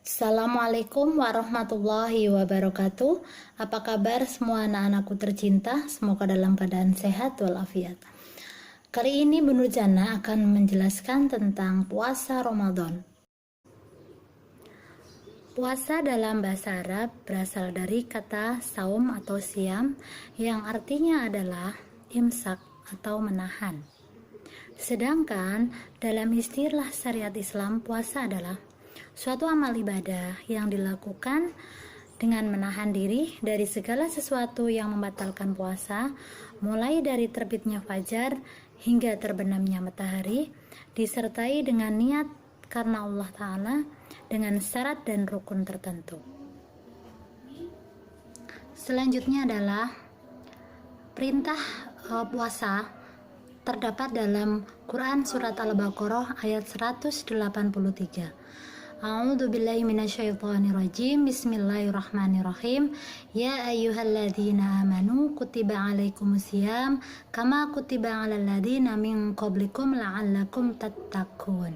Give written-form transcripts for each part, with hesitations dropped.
Assalamualaikum warahmatullahi wabarakatuh. Apa kabar semua anak-anakku tercinta? Semoga dalam keadaan sehat walafiat. Kali ini Bu Nurjana akan menjelaskan tentang puasa Ramadan. Puasa dalam bahasa Arab berasal dari kata saum atau siam yang artinya adalah imsak atau menahan. Sedangkan dalam istilah syariat Islam, puasa adalah suatu amal ibadah yang dilakukan dengan menahan diri dari segala sesuatu yang membatalkan puasa, mulai dari terbitnya fajar hingga terbenamnya matahari, disertai dengan niat karena Allah Ta'ala dengan syarat dan rukun tertentu. Selanjutnya adalah perintah puasa terdapat dalam Quran Surat Al-Baqarah ayat 183. A'udzu billahi minasyaitonir rajim. Bismillahirrahmanirrahim. Ya ayyuhalladzina amanu kutiba alaikumusiyam kama kutiba alal ladzina min qablikum la'allakum tattaqun.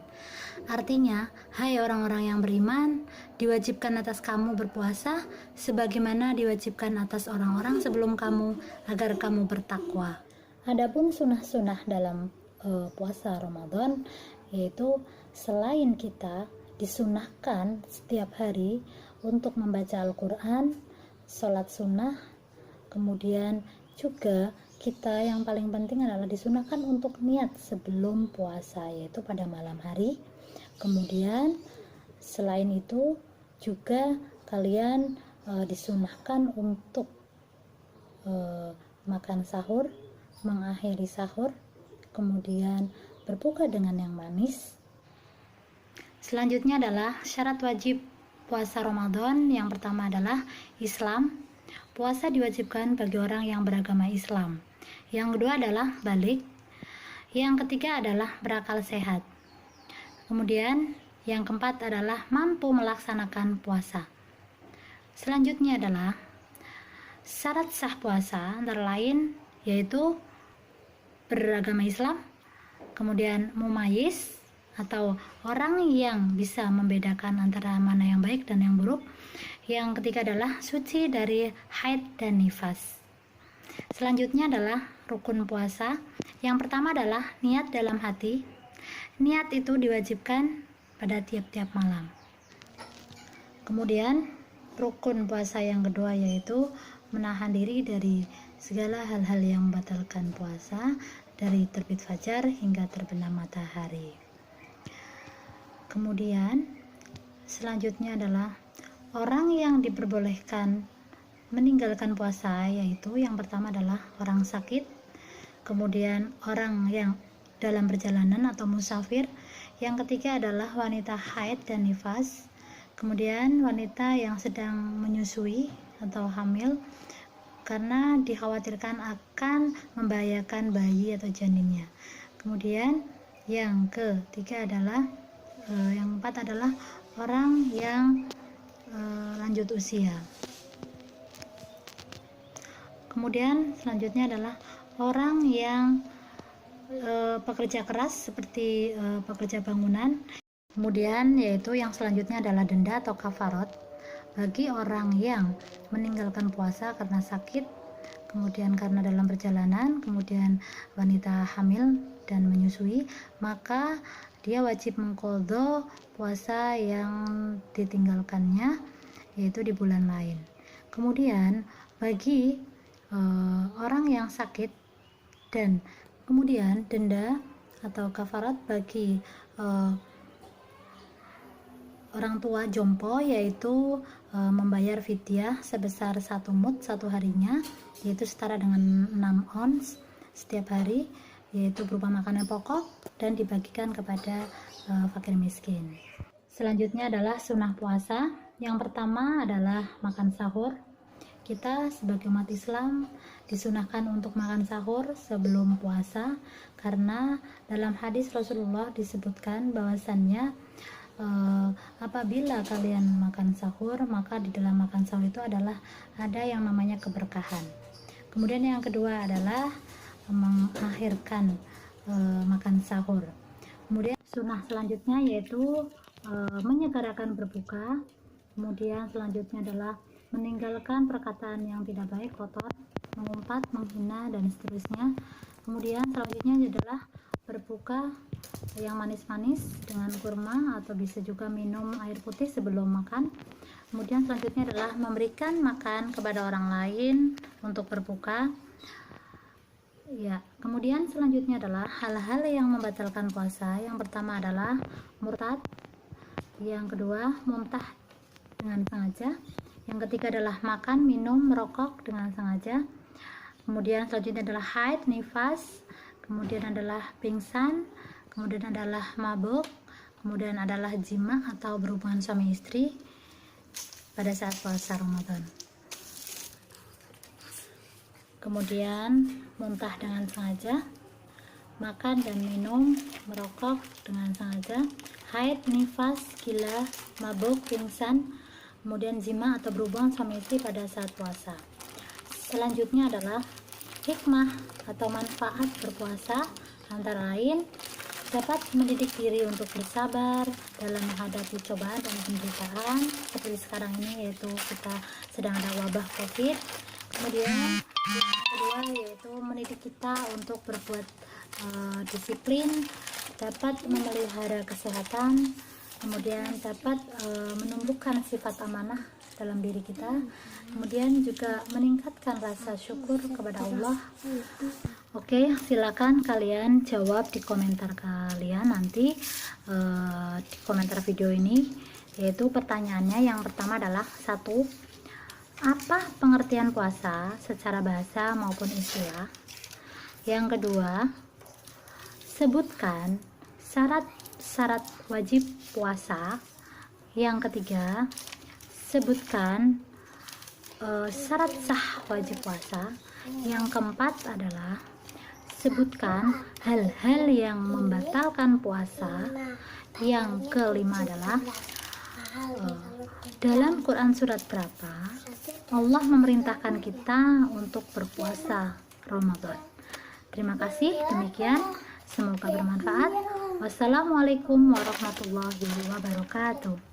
Artinya, hai orang-orang yang beriman, diwajibkan atas kamu berpuasa sebagaimana diwajibkan atas orang-orang sebelum kamu agar kamu bertakwa. Adapun sunnah-sunnah dalam puasa Ramadan, yaitu selain kita disunahkan setiap hari untuk membaca Al-Quran, sholat sunnah, kemudian juga kita yang paling penting adalah disunahkan untuk niat sebelum puasa, yaitu pada malam hari. Kemudian selain itu juga kalian disunahkan untuk makan sahur, mengakhiri sahur, kemudian berbuka dengan yang manis. Selanjutnya adalah syarat wajib puasa Ramadan. Yang pertama adalah Islam. Puasa diwajibkan bagi orang yang beragama Islam. Yang kedua adalah balik. Yang ketiga adalah berakal sehat. Kemudian yang keempat adalah mampu melaksanakan puasa. Selanjutnya adalah syarat sah puasa antara lain yaitu beragama Islam, kemudian mumayyiz atau orang yang bisa membedakan antara mana yang baik dan yang buruk. Yang ketiga adalah suci dari haid dan nifas. Selanjutnya adalah rukun puasa. Yang pertama adalah niat dalam hati. Niat itu diwajibkan pada tiap-tiap malam. Kemudian rukun puasa yang kedua yaitu menahan diri dari segala hal-hal yang membatalkan puasa, dari terbit fajar hingga terbenam matahari. Kemudian selanjutnya adalah orang yang diperbolehkan meninggalkan puasa, yaitu yang pertama adalah orang sakit, kemudian orang yang dalam perjalanan atau musafir, yang ketiga adalah wanita haid dan nifas, kemudian wanita yang sedang menyusui atau hamil karena dikhawatirkan akan membahayakan bayi atau janinnya. Kemudian yang ketiga adalah yang keempat adalah orang yang lanjut usia. Kemudian selanjutnya adalah orang yang pekerja keras seperti pekerja bangunan. Kemudian yaitu yang selanjutnya adalah denda atau kafarat bagi orang yang meninggalkan puasa karena sakit, kemudian karena dalam perjalanan, kemudian wanita hamil dan menyusui, maka dia wajib mengqadha puasa yang ditinggalkannya, yaitu di bulan lain. Kemudian bagi orang yang sakit dan kemudian denda atau kafarat bagi orang tua jompo, yaitu membayar fidyah sebesar 1 mud satu harinya, yaitu setara dengan 6 ons setiap hari, yaitu berupa makanan pokok dan dibagikan kepada fakir miskin. Selanjutnya adalah sunnah puasa. Yang pertama adalah makan sahur. Kita sebagai umat Islam disunahkan untuk makan sahur sebelum puasa, karena dalam hadis Rasulullah disebutkan bahwasannya apabila kalian makan sahur, maka di dalam makan sahur itu adalah ada yang namanya keberkahan. Kemudian yang kedua adalah mengakhirkan makan sahur. Kemudian sunnah selanjutnya yaitu menyegerakan berbuka. Kemudian selanjutnya adalah meninggalkan perkataan yang tidak baik, kotor, mengumpat, menghina, dan seterusnya. Kemudian selanjutnya adalah berbuka yang manis-manis dengan kurma, atau bisa juga minum air putih sebelum makan. Kemudian selanjutnya adalah memberikan makan kepada orang lain untuk berbuka. Ya, kemudian selanjutnya adalah hal-hal yang membatalkan puasa. Yang pertama adalah murtad, yang kedua muntah dengan sengaja, yang ketiga adalah makan, minum, merokok dengan sengaja. Kemudian selanjutnya adalah haid, nifas, kemudian adalah pingsan, kemudian adalah mabuk, kemudian adalah jima atau berhubungan suami istri pada saat puasa Ramadan. Kemudian muntah dengan sengaja, makan dan minum, merokok dengan sengaja, haid, nifas, gila, mabuk, pingsan, kemudian jima atau berhubungan suami istri pada saat puasa. Selanjutnya adalah hikmah atau manfaat berpuasa, antara lain dapat mendidik diri untuk bersabar dalam menghadapi cobaan dan penderitaan seperti sekarang ini, yaitu kita sedang ada wabah COVID. Kemudian yang kedua yaitu mendidik kita untuk berbuat disiplin, dapat memelihara kesehatan, kemudian dapat menumbuhkan sifat amanah dalam diri kita, kemudian juga meningkatkan rasa syukur kepada Allah. Oke, silakan kalian jawab di komentar kalian nanti di komentar video ini, yaitu pertanyaannya yang pertama adalah 1. Apa pengertian puasa secara bahasa maupun istilah? Yang kedua, sebutkan syarat-syarat wajib puasa. Yang ketiga, sebutkan syarat sah wajib puasa. Yang keempat adalah sebutkan hal-hal yang membatalkan puasa. Yang kelima adalah dalam Quran surat berapa Allah memerintahkan kita untuk berpuasa Ramadan. Terima kasih, demikian. Semoga bermanfaat. Wassalamualaikum warahmatullahi wabarakatuh.